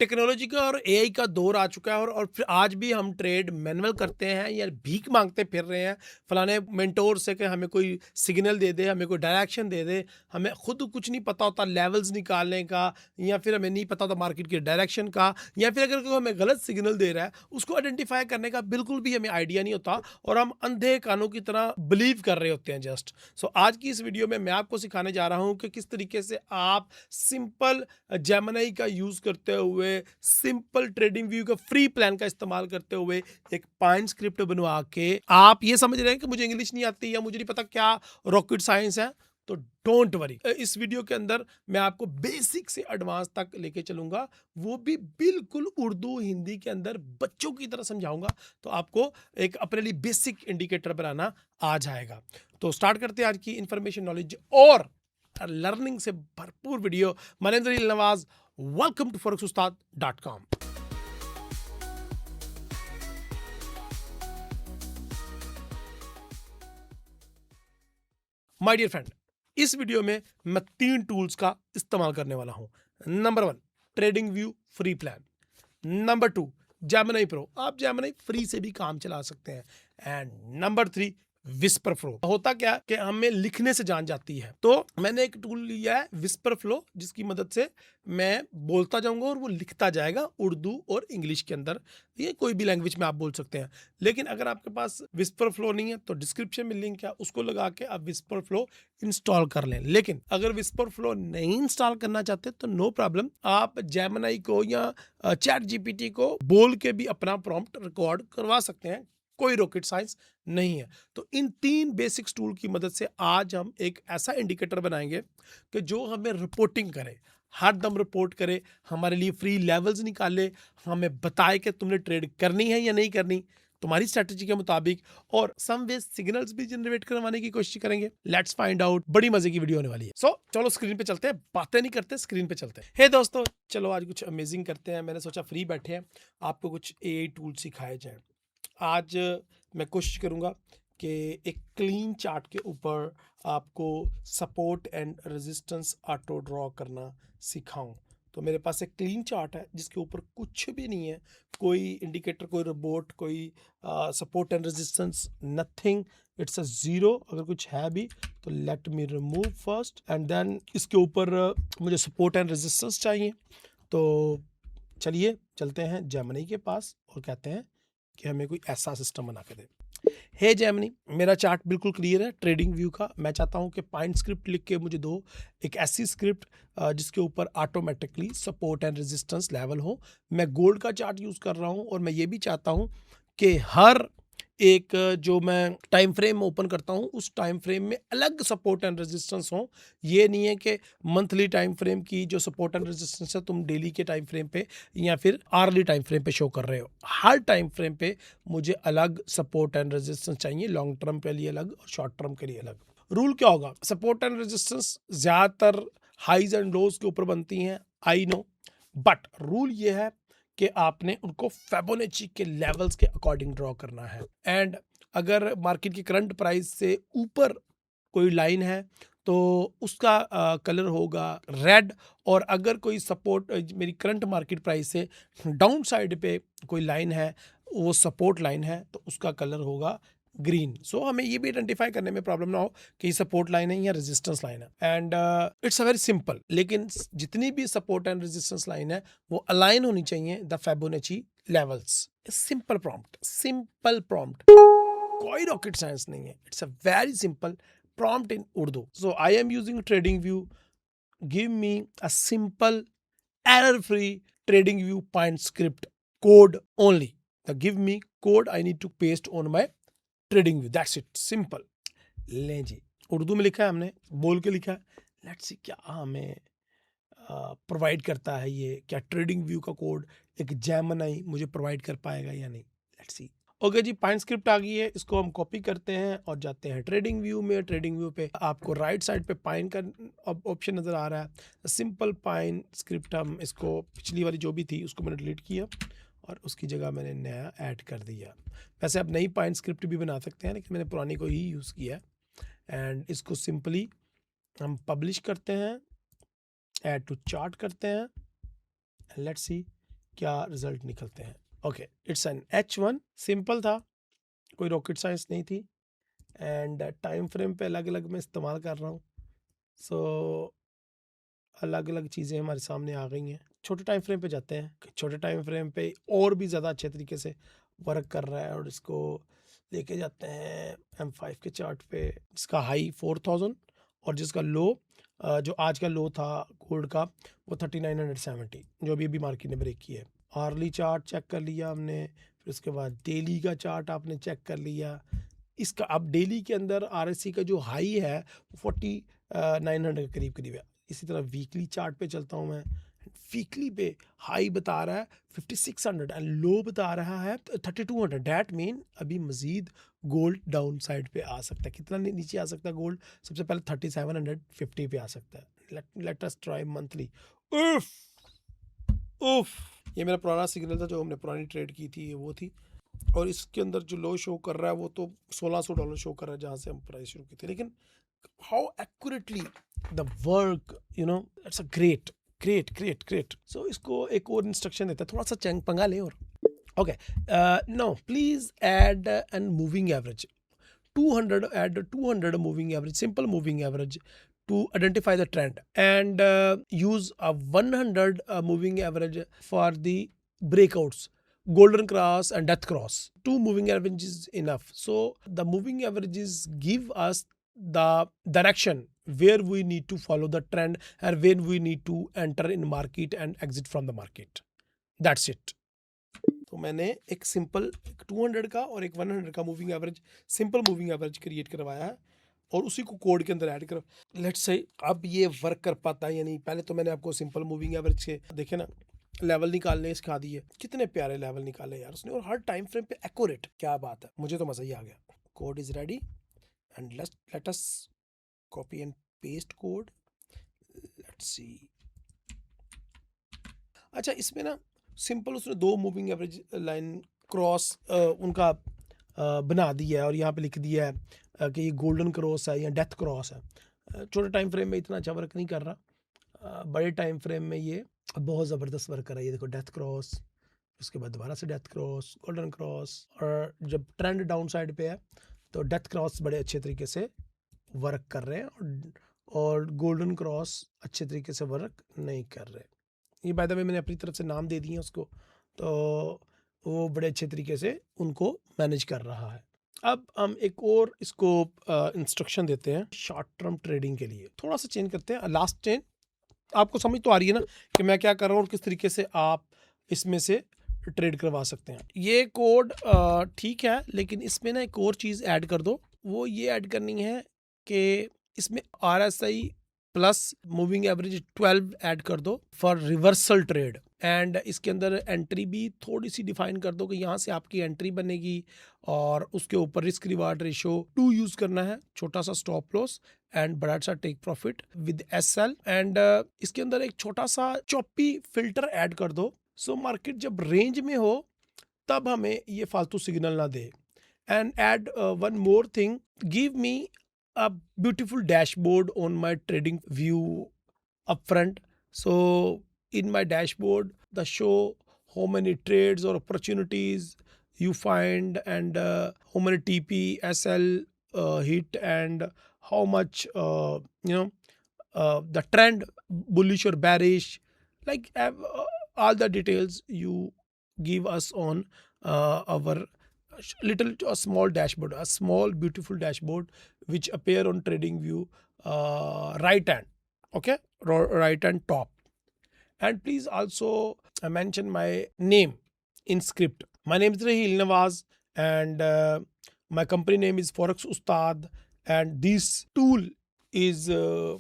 Technology का और AI का दौर आ चुका है और फिर आज भी हम ट्रेड मैनुअल करते हैं या भीख मांगते फिर रहे हैं फलाने मेंटोर से कि हमें कोई सिग्नल दे दे, हमें कोई डायरेक्शन दे दे। हमें खुद कुछ नहीं पता होता लेवल्स निकालने का, या फिर हमें नहीं पता होता मार्केट के डायरेक्शन का, या फिर अगर कोई हमें गलत सिग्नल दे रहा है उसको आइडेंटिफाई करने का बिल्कुल भी हमें आइडिया नहीं होता और हम अंधे कानों की तरह बिलीव कर रहे होते हैं जस्ट। सो आज की इस वीडियो में मैं आपको सिखाने जा रहा हूँ कि किस तरीके से आप सिंपल जेमिनी का यूज करते हुए, सिंपल ट्रेडिंग व्यू का फ्री प्लान का इस्तेमाल करते हुए एक पाइन स्क्रिप्ट बनवा के आप ये समझ रहे हैं कि मुझे इंग्लिश नहीं आती या मुझे नहीं पता क्या रॉकेट साइंस है, तो डोंट वरी। इस वीडियो के अंदर मैं आपको बेसिक से एडवांस तक लेके चलूंगा, वो भी बिल्कुल उर्दू हिंदी के अंदर बच्चों की तरह समझाऊंगा, तो आपको एक अपने लिए बेसिक इंडिकेटर बनाना आ जाएगा। तो स्टार्ट करते हैं आज की इंफॉर्मेशन, नॉलेज और लर्निंग से भरपूर video. Manendra Nawaz, welcome to forex-ustad.com। My dear friend, इस वीडियो में मैं 3 टूल्स का इस्तेमाल करने वाला हूं। Number 1, trading view free plan. Number 2, Gemini pro, आप जेमिनी फ्री से भी काम चला सकते हैं। And number 3, whisper flow. होता क्या कि हमें लिखने से जान जाती है, तो मैंने एक टूल लिया है विस्पर फ्लो, जिसकी मदद से मैं बोलता जाऊंगा और वो लिखता जाएगा उर्दू और इंग्लिश के अंदर। ये कोई भी लैंग्वेज में आप बोल सकते हैं। लेकिन अगर आपके पास विस्पर फ्लो नहीं है तो डिस्क्रिप्शन में लिंक है, उसको लगा के आप विस्पर फ्लो इंस्टॉल कर लें। लेकिन अगर विस्पर फ्लो नहीं इंस्टॉल करना चाहते तो नो प्रॉब्लम, आप जेमिनी को या चैट जीपीटी को बोल के भी अपना प्रॉम्प्ट रिकॉर्ड करवा सकते हैं, कोई रॉकेट साइंस नहीं है। तो इन 3 बेसिक्स टूल की मदद से आज हम एक ऐसा इंडिकेटर बनाएंगे कि जो हमें रिपोर्टिंग करे, हर दम रिपोर्ट करे, हमारे लिए फ्री लेवल्स निकाले, हमें बताए कि तुमने ट्रेड करनी है या नहीं करनी तुम्हारी स्ट्रेटजी के मुताबिक, और सम वे सिग्नल्स भी जनरेट करवाने की कोशिश करेंगे। लेट्स फाइंड आउट, बड़ी मजे की वीडियो होने वाली है। सो चलो स्क्रीन पे चलते हैं, बातें नहीं करते, स्क्रीन पे चलते हैं। हे दोस्तों, चलो आज कुछ अमेजिंग करते हैं। मैंने सोचा फ्री बैठे हैं, आपको कुछ एआई टूल सिखाए जाए। आज मैं कोशिश करूंगा कि एक क्लीन चार्ट के ऊपर आपको support and resistance auto draw करना सिखाऊं। तो मेरे पास एक क्लीन चार्ट है जिसके ऊपर कुछ भी नहीं है, कोई इंडिकेटर, कोई रोबोट, कोई support and resistance, nothing, it's a zero. अगर कुछ है भी तो let me remove first and then इसके ऊपर मुझे सपोर्ट एंड रेजिस्टेंस चाहिए। तो चलिए चलते हैं जेमिनी के पास और कहते हैं कि हमें कोई ऐसा सिस्टम बना के दे। हे जेमिनी, मेरा चार्ट बिल्कुल क्लियर है ट्रेडिंग व्यू का। मैं चाहता हूं कि पाइन स्क्रिप्ट लिख के मुझे दो, एक ऐसी स्क्रिप्ट जिसके ऊपर automatically support and resistance level हो। मैं गोल्ड का चार्ट यूज कर रहा हूं और मैं ये भी चाहता हूं कि हर एक जो मैं टाइम फ्रेम ओपन करता हूं उस टाइम फ्रेम में अलग सपोर्ट एंड रेजिस्टेंस हो। ये नहीं है कि मंथली टाइम फ्रेम की जो सपोर्ट एंड रेजिस्टेंस है तुम डेली के टाइम फ्रेम पे या फिर आर्ली टाइम फ्रेम पे शो कर रहे हो। हर टाइम फ्रेम पे मुझे अलग सपोर्ट एंड रेजिस्टेंस चाहिए, लॉन्ग टर्म के लिए अलग और शॉर्ट टर्म के लिए अलग। रूल क्या होगा? सपोर्ट एंड रेजिस्टेंस ज्यादातर हाईज एंड लोज के ऊपर बनती हैं, आई नो, बट रूल ये है कि आपने उनको फिबोनाची के लेवल्स के अकॉर्डिंग ड्रॉ करना है। एंड अगर मार्केट की करंट प्राइस से ऊपर कोई लाइन है तो उसका कलर होगा रेड, और अगर कोई सपोर्ट मेरी करंट मार्केट प्राइस से डाउन साइड पे कोई लाइन है, वो सपोर्ट लाइन है, तो उसका कलर होगा ग्रीन। सो हमें ये भी आइडेंटिफाई करने में प्रॉब्लम ना हो कि सपोर्ट लाइन है या रेजिस्टेंस लाइन है। And it's a very simple, लेकिन जितनी भी सपोर्ट एंड रेजिस्टेंस लाइन है वो अलाइन होनी चाहिए the Fibonacci levels. Simple prompt, simple prompt, कोई रॉकेट साइंस नहीं है, it's a very simple prompt in Urdu. So I am using TradingView. Give me a simple error-free TradingView Pine script code only. Now give me code I need to paste on my TradingView. That's it. Simple. लें जी, उर्दू में लिखा है हमने, बोल के लिखा है। Let's see क्या हमें प्रोवाइड करता है ये, क्या ट्रेडिंग व्यू का कोड एक जेमिनी मुझे प्रोवाइड कर पाएगा या नहीं। Let's see. ओके जी, पाइन स्क्रिप्ट आ गई है, इसको हम कॉपी करते हैं और जाते हैं ट्रेडिंग व्यू में। ट्रेडिंग व्यू पे आपको राइट साइड पे पाइन का ऑप्शन नज़र आ रहा है, सिंपल पाइन स्क्रिप्ट। हम इसको पिछली वाली जो भी थी उसको मैंने डिलीट किया और उसकी जगह मैंने नया ऐड कर दिया। वैसे आप नई पाइन स्क्रिप्ट भी बना सकते हैं, लेकिन मैंने पुरानी को ही यूज़ किया। एंड इसको सिंपली हम पब्लिश करते हैं, ऐड टू चार्ट करते हैं, लेट्स सी क्या रिजल्ट निकलते हैं। Okay, it's an H1, simple था, कोई रॉकेट साइंस नहीं थी, एंड टाइम फ्रेम पे अलग अलग मैं इस्तेमाल कर रहा हूँ। सो अलग अलग चीज़ें हमारे सामने आ गई हैं। छोटे टाइम फ्रेम पे जाते हैं, छोटे टाइम फ्रेम पे और भी ज़्यादा अच्छे तरीके से वर्क कर रहा है, और इसको लेके जाते हैं M5 के चार्ट पे, जिसका हाई 4000 और जिसका लो जो आज का लो था गोल्ड का वो 3970, जो अभी अभी मार्केट ने ब्रेक किया है। आर्ली चार्ट चेक कर लिया हमने, फिर उसके बाद डेली का चार्ट आपने चेक कर लिया। इसका अब डेली के अंदर RSI का जो हाई है वो 4900 के करीब करीब है। इसी तरह वीकली चार्ट पे चलता हूँ मैं, वीकली पे हाई बता रहा है 5600 एंड लो बता रहा है 3200। डैट मीन अभी मजीद गोल्ड डाउन साइड पे आ सकता है। कितना नीचे आ सकता है गोल्ड? सबसे पहले 3750 पे आ सकता है। Late us try monthly. उफ उफ, ये मेरा पुराना सिग्नल था जो हमने पुरानी ट्रेड की थी, ये वो थी, और इसके अंदर जो लो शो कर रहा है वो तो $1600 शो कर रहा है जहाँ से हम प्राइस शुरू की थी। लेकिन how accurately the work, you know, it's a great great great great. So इसको एक और इंस्ट्रक्शन देता है, थोड़ा सा चैंग पंगा ले। और okay, no please add an moving average 200, add 200 moving average, simple moving average to identify the trend, and use a 100 moving average for the breakouts, golden cross and death cross. Two moving averages is enough. So the moving averages give us the direction where we need to follow the trend and when we need to enter in market and exit from the market. That's it. तो मैंने एक simple 200 का और एक 100 का moving average, simple moving average create करवाया है और उसी को कोड के अंदर ऐड कर, लेट्स से अब ये वर्क कर पाता है या नहीं। पहले तो मैंने आपको सिंपल मूविंग एवरेज के देखे ना लेवल निकालने सिखा दिए, कितने प्यारे लेवल निकाले यार उसने, और हर टाइम फ्रेम पे एक्यूरेट, क्या बात है, मुझे तो मज़ा ही आ गया। Code is ready and let us copy and paste code, let's see. अच्छा, इसमें ना सिंपल उसने दो मूविंग एवरेज लाइन क्रॉस उनका बना दिया है और यहाँ पे लिख दिया है कि ये गोल्डन क्रॉस है या डेथ क्रॉस है। छोटे टाइम फ्रेम में इतना अच्छा वर्क नहीं कर रहा, बड़े टाइम फ्रेम में ये बहुत ज़बरदस्त वर्क कर रहा है। ये देखो डेथ क्रॉस, उसके बाद दोबारा से डेथ क्रॉस, गोल्डन क्रॉस, और जब ट्रेंड डाउन साइड पे है तो डेथ क्रॉस बड़े अच्छे तरीके से वर्क कर रहे हैं और गोल्डन क्रॉस अच्छे तरीके से वर्क नहीं कर रहे। ये बाय द वे मैंने अपनी तरफ से नाम दे दिए उसको, तो वो बड़े अच्छे तरीके से उनको मैनेज कर रहा है। अब हम एक और इसको इंस्ट्रक्शन देते हैं शॉर्ट टर्म ट्रेडिंग के लिए, थोड़ा सा चेंज करते हैं। लास्ट चेंज आपको समझ तो आ रही है ना कि मैं क्या कर रहा हूँ और किस तरीके से आप इसमें से ट्रेड करवा सकते हैं। ये कोड ठीक है, लेकिन इसमें ना एक और चीज़ ऐड कर दो। वो ये ऐड करनी है कि इसमें RSI plus moving average 12 add कर दो फॉर रिवर्सल ट्रेड, एंड इसके अंदर एंट्री भी थोड़ी सी डिफाइन कर दो कि यहाँ से आपकी एंट्री बनेगी और उसके ऊपर रिस्क रिवार्ड रेशो 2 यूज़ करना है, छोटा सा स्टॉप लॉस एंड बड़ा सा take profit with SL, and इसके अंदर एक छोटा सा चॉपी फिल्टर ऐड कर दो। सो मार्केट जब रेंज में हो तब हमें ये फालतू सिग्नल ना दे। And add one more thing, give me a beautiful dashboard on my trading view up front. So in my dashboard the show how many trades or opportunities you find, and how many TP SL hit, and how much the trend bullish or bearish, like all the details you give us on our a small dashboard, a small beautiful dashboard which appear on trading view right hand, okay, right hand top. And please also mention my name in script. My name is Raheel Nawaz, and my company name is Forex Ustad, and this tool is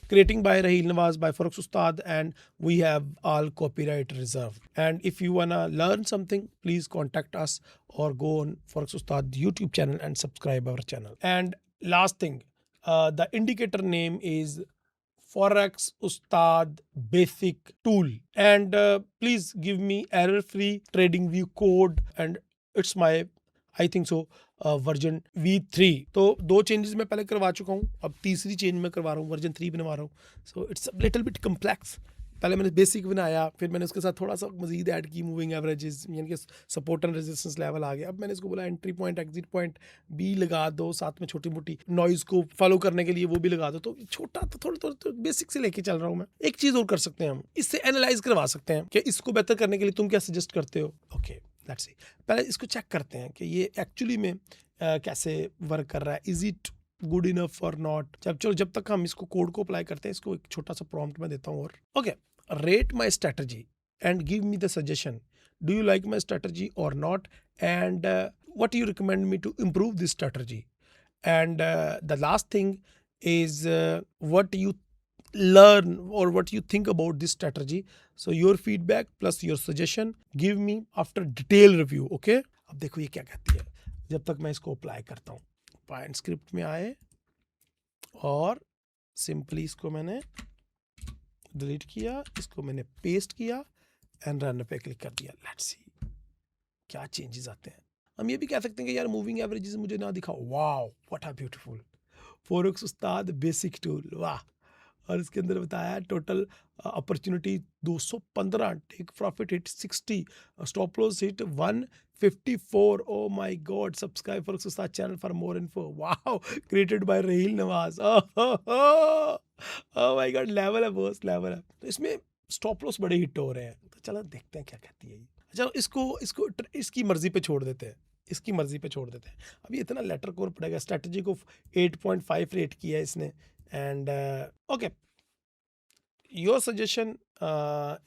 creating by Raheel Nawaz by Forex Ustad, and we have all copyright reserved. And if you wanna learn something, please contact us or go on Forex Ustad YouTube channel and subscribe our channel. And last thing, the indicator name is Forex Ustad Basic Tool, and please give me error free trading view code, and it's my I think so version V3। तो दो changes मैं पहले करवा चुका हूँ, अब तीसरी change मैं करवा रहा हूँ, वर्जन 3 बनवा रहा हूँ। So it's a little bit complex, पहले मैंने बेसिक बनाया, फिर मैंने उसके साथ थोड़ा सा मजीद ऐड की मूविंग एवरेजेस, यानी कि सपोर्ट एंड रेजिस्टेंस लेवल आ गया। अब मैंने इसको बोला एंट्री पॉइंट एग्जिट पॉइंट भी लगा दो, साथ में छोटी मोटी नॉइज को फॉलो करने के लिए वो भी लगा दो। तो छोटा तो थोड़ा तो बेसिक से लेके चल रहा हूँ मैं। एक चीज़ और कर सकते हैं हम, इससे एनालाइज करवा सकते हैं कि इसको बेहतर करने के लिए तुम क्या सजेस्ट करते हो। ओके, लेट्स सी, पहले इसको चेक करते हैं कि ये एक्चुअली में कैसे वर्क कर रहा है, इज इट गुड इनफ और नॉट। जब तक हम इसको कोड को अप्लाई करते हैं, इसको एक छोटा सा प्रॉम्प्ट में देता हूँ। और okay, rate my strategy and give me the suggestion. Do you like my strategy or not? And what do you recommend me to improve this strategy? And the last thing is what you learn or what you think about this strategy. So your feedback plus your suggestion give me after detailed review. Okay, अब देखो ये क्या कहती है। जब तक मैं इसको अप्लाई करता हूँ, पाइंट स्क्रिप्ट में आए और सिंपली इसको मैंने डिलीट किया, इसको मैंने पेस्ट किया एंड रन पे क्लिक कर दिया। लेट्स सी क्या चेंजेस आते हैं। हम ये भी कह सकते हैं कि यार मूविंग एवरेजेस मुझे ना दिखाओ। Wow, what a beautiful forex Ustad basic tool, वाह। और इसके अंदर बताया total opportunity 215, take profit hit 60, stop loss hit 154। Oh my god, subscribe forex Ustad channel for more info. Wow, created by Raheel Nawaz. Oh my god, level है boss, level है। तो इसमें stop loss बड़े हिट हो रहे हैं। तो चलो देखते हैं क्या कहती है ये। अच्छा, इसको इसकी मर्जी पे छोड़ देते हैं, इसकी मर्जी पे छोड़ देते हैं। अभी इतना लेटर कोर पड़ेगा। स्ट्रेटजी को 8.5 रेट किया है इसने। And okay, your suggestion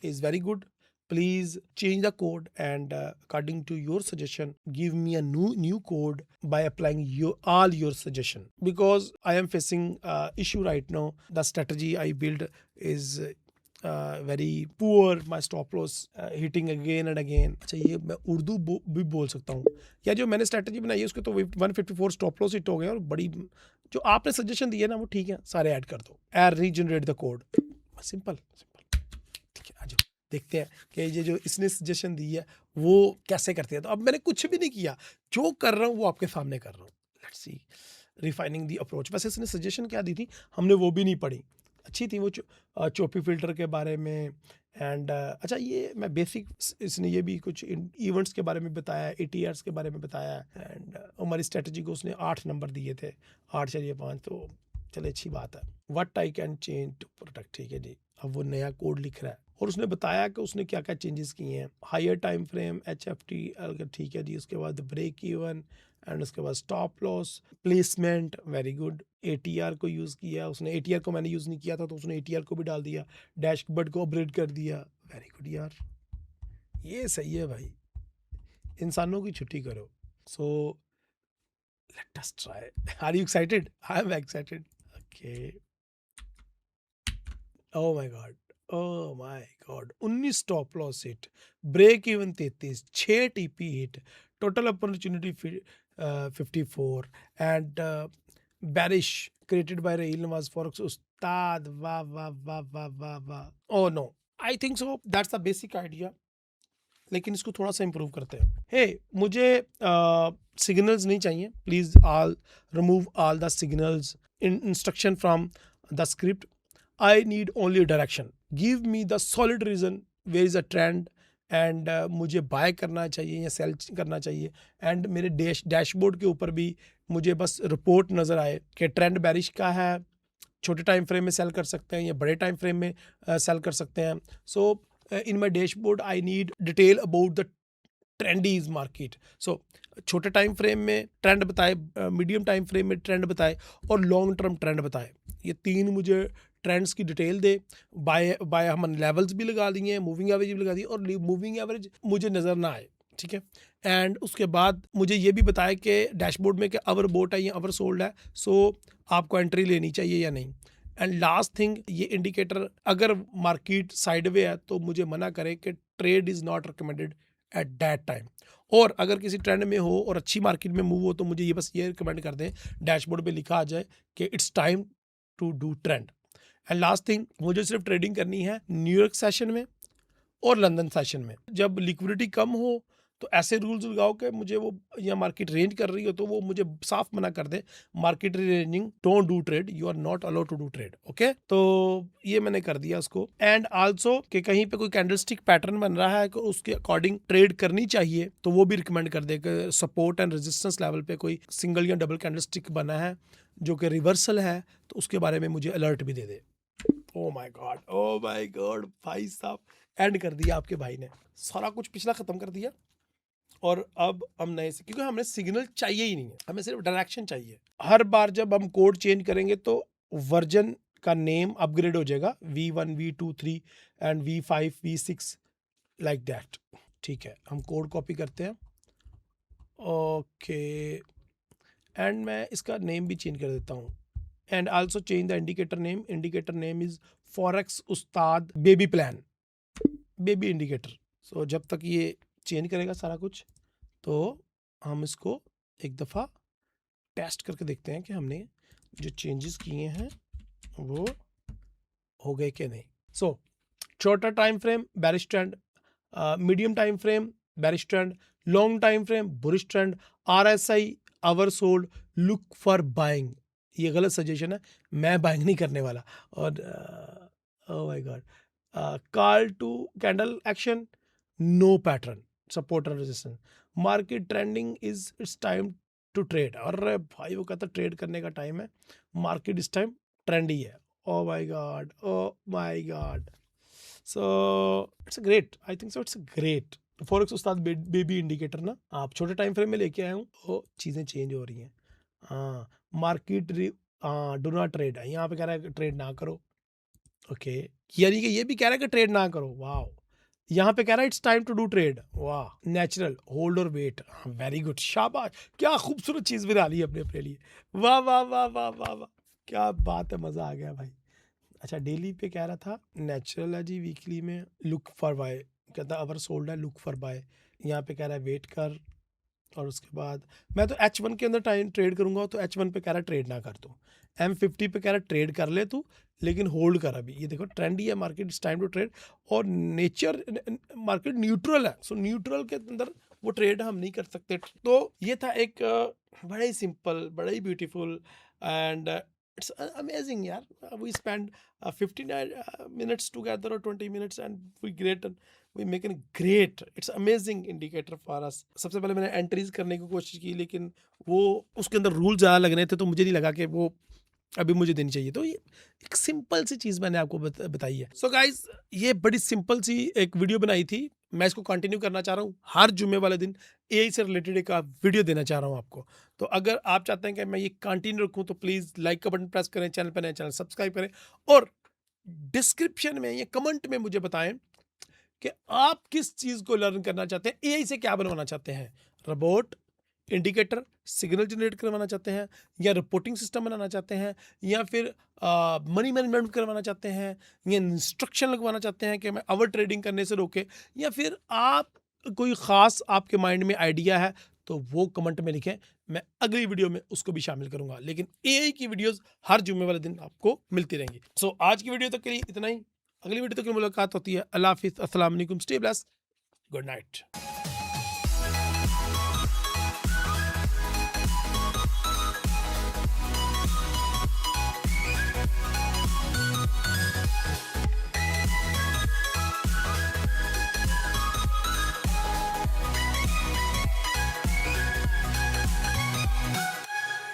is very good, please change the code and according to your suggestion give me a new code by applying all your suggestion, because I am facing issue right now. The strategy I build is very poor, my stop loss hitting again and again. अच्छा, ये मैं उर्दू भी बोल सकता हूँ। या जो मैंने स्ट्रेटजी बनाई है उसके तो 154 स्टॉप लॉस हिट हो गए, और बड़ी जो आपने सजेशन दिए ना वो ठीक है, सारे ऐड कर दो, regenerate the code. Simple simple, ठीक है। आज देखते हैं कि ये जो इसने सजेशन दी है वो कैसे करते हैं। तो अब मैंने कुछ भी नहीं किया, जो कर रहा हूँ वो आपके सामने कर रहा हूँ। Let's see, refining the approach. वैसे इसने सजेशन क्या दी थी, हमने वो भी नहीं पढ़ी, अच्छी थी वो चोपी फिल्टर के बारे में। एंड अच्छा, ये मैं बेसिक, इसने ये भी कुछ इवेंट्स के बारे में बताया, ATRs के बारे में बताया। एंड हमारी स्ट्रेटजी को उसने 8 नंबर दिए थे, 8/5। तो चले, अच्छी बात है। What I can change to protect, ठीक है जी। अब वो नया कोड लिख रहा है और उसने बताया कि उसने क्या क्या चेंजेस किए हैं। हायर टाइम फ्रेम, HFT, ठीक है जी। उसके बाद ब्रेक इवन, एंड उसके बाद stop loss, placement, very good. ATR को यूज़ किया उसने, ATR को मैंने यूज़ नहीं किया था तो उसने ATR को भी डाल दिया। डैशबोर्ड को अपग्रेड कर दिया, वेरी गुड यार, ये सही है भाई, इंसानों की छुट्टी करो। So let us try. Are you excited? I am excited. Okay, oh my god, oh my god, 19 stop loss hit, break even 33, 6 TP hit, total opportunity 54, and bearish created by Raheel Nawaz forex Ustad. वाह वाह वाह वाह वाह वाह। Oh no, I think so that's the basic idea, लेकिन इसको थोड़ा सा इंप्रूव करते हैं। हे, मुझे सिग्नल्स नहीं चाहिए, please all remove all the signals instruction from the script. I need only direction. Give me the solid reason where is a trend, and मुझे बाय करना चाहिए या सेल करना चाहिए। एंड मेरे डैशबोर्ड के ऊपर भी मुझे बस रिपोर्ट नज़र आए कि ट्रेंड बेरिश का है, छोटे टाइम फ्रेम में सेल कर सकते हैं या बड़े टाइम फ्रेम में सेल कर सकते हैं। So in my dashboard I need detail about the trendies market. So छोटे टाइम फ्रेम में ट्रेंड बताए, मीडियम टाइम फ्रेम में ट्रेंड बताए, और लॉन्ग टर्म ट्रेंड बताए। ये 3 मुझे ट्रेंड्स की डिटेल दे। बाय हमने लेवल्स भी लगा दिए हैं, मूविंग एवरेज भी लगा दी, और मूविंग एवरेज मुझे नज़र ना आए, ठीक है। एंड उसके बाद मुझे ये भी बताया कि डैशबोर्ड में कि अवर बोट है या अवर सोल्ड है, सो आपको एंट्री लेनी चाहिए या नहीं। एंड लास्ट थिंग, ये इंडिकेटर अगर मार्केट साइडवे है तो मुझे मना करे कि trade is not recommended at that time. और अगर किसी ट्रेंड में हो और अच्छी मार्केट में मूव हो तो मुझे ये बस ये रिकमेंड कर दें, डैशबोर्ड पे लिखा आ जाए कि it's time to do trend. And last thing, मुझे सिर्फ ट्रेडिंग करनी है न्यूयॉर्क सेशन में और लंदन सेशन में। जब लिक्विडिटी कम हो तो ऐसे रूल्स लगाओ कि मुझे वो या मार्केट रेंज कर रही हो तो वो मुझे साफ मना कर दे, market ranging don't do trade, you are not allowed to do trade. Okay, तो ये मैंने कर दिया उसको। एंड आल्सो कि कहीं पे कोई कैंडलस्टिक पैटर्न बन रहा है कि उसके अकॉर्डिंग ट्रेड करनी चाहिए, तो वो भी रिकमेंड कर दे कि सपोर्ट एंड रेजिस्टेंस लेवल पे कोई सिंगल या डबल कैंडलस्टिक बना है जो कि रिवर्सल है, तो उसके बारे में मुझे अलर्ट भी दे दे। ओ माय गॉड भाई साहब, एंड कर दिया आपके भाई ने, सारा कुछ पिछला खत्म कर दिया। और अब हम नए से, क्योंकि हमें सिग्नल चाहिए ही नहीं है, हमें सिर्फ डायरेक्शन चाहिए। हर बार जब हम कोड चेंज करेंगे तो वर्जन का नेम अपग्रेड हो जाएगा, V1 V2 3 and V5 V6 like that. ठीक है, हम कोड कॉपी करते हैं। ओके, एंड मैं इसका नेम भी चेंज कर देता हूँ। And also change the indicator name is forex Ustad baby plan, baby indicator. सो जब तक ये चेंज करेगा सारा कुछ, तो हम इसको एक दफ़ा टेस्ट करके देखते हैं कि हमने जो चेंजेस किए हैं वो हो गए कि नहीं। So shorter time frame bearish trend, medium time frame bearish trend, long time frame bullish trend, RSI oversold look for buying. ये गलत सजेशन है, मैं बाइंग नहीं करने वाला। और oh my god, call to candle action, no pattern, support and resistance, market trending is it's time to trade. अरे भाई वो कहता ट्रेड करने का टाइम है, मार्केट इस टाइम ट्रेंडी है। ओ my God, so it's great, I think so it's great. Forex Ustad baby indicator ना आप छोटे टाइम फ्रेम में लेके आए हूँ, तो चीज़ें चेंज हो रही हैं। हाँ, मार्केट डू नॉट ट्रेड है, यहाँ पे कह रहा है ट्रेड ना करो। ओके, यानी कि ये भी कह रहा है कि ट्रेड ना करो। वाह, यहाँ पे कह रहा है it's time to do trade. वाह, नेचुरल होल्ड और वेट, वेरी गुड, शाबाश, क्या खूबसूरत चीज़ बना ली अपने लिए। वाह वाह वाह वाह वाह वाह, क्या बात है, मज़ा आ गया भाई। अच्छा, डेली पे कह रहा था नेचुरल है जी, वीकली में लुक फॉर बाय, कहता अवर सोल्ड है लुक फॉर बाय, यहाँ पे कह रहा है वेट कर। और उसके बाद मैं तो H1 के अंदर टाइम ट्रेड करूंगा, तो H1 पे कह रहा है ट्रेड ना कर तू, M50 पे कह रहा है ट्रेड कर ले तू, लेकिन होल्ड कर अभी। ये देखो ट्रेंड ही है market, it's time to trade, और नेचर मार्केट न्यूट्रल है, सो न्यूट्रल के अंदर वो ट्रेड हम नहीं कर सकते। तो ये था एक बड़ा ही सिंपल, बड़ा ही ब्यूटीफुल एंड इट्स अमेजिंग यार। We spend 59 minutes together or 20 minutes and we make a great, it's amazing indicator for us। सबसे पहले मैंने एंट्रीज करने की कोशिश की, लेकिन वो उसके अंदर रूल ज़्यादा लग रहे थे, तो मुझे नहीं लगा कि वो अभी मुझे देनी चाहिए। तो ये एक सिंपल सी चीज़ मैंने आपको बताई है। सो गाइज, ये बड़ी सिंपल सी एक वीडियो बनाई थी, मैं इसको कंटिन्यू करना चाह रहा हूँ। हर जुम्मे वाले दिन AI से रिलेटेड एक वीडियो देना चाह रहा हूँ आपको। तो अगर आप चाहते हैं कि मैं ये कंटिन्यू रखूँ, तो प्लीज़ लाइक का बटन प्रेस करें, चैनल पर नए चैनल सब्सक्राइब करें, और डिस्क्रिप्शन में या कमेंट में मुझे बताएं कि आप किस चीज़ को लर्न करना चाहते हैं, AI से क्या बनवाना चाहते हैं, रोबोट, इंडिकेटर, सिग्नल जनरेट करवाना चाहते हैं, या रिपोर्टिंग सिस्टम बनाना चाहते हैं, या फिर मनी मैनेजमेंट करवाना चाहते हैं, या इंस्ट्रक्शन लगवाना चाहते हैं कि मैं ओवर ट्रेडिंग करने से रोके, या फिर आप कोई ख़ास आपके माइंड में आइडिया है, तो वो कमेंट में लिखें, मैं अगली वीडियो में उसको भी शामिल करूंगा। लेकिन AI की वीडियोस हर जुम्मे वाले दिन आपको मिलती रहेंगी। सो आज की वीडियो तक के लिए इतना ही, अगली वीडियो तक की मुलाकात होती है। अल्लाह हाफिज़, अस्सलाम वालेकुम, स्टे ब्लेस्ड, गुड नाइट।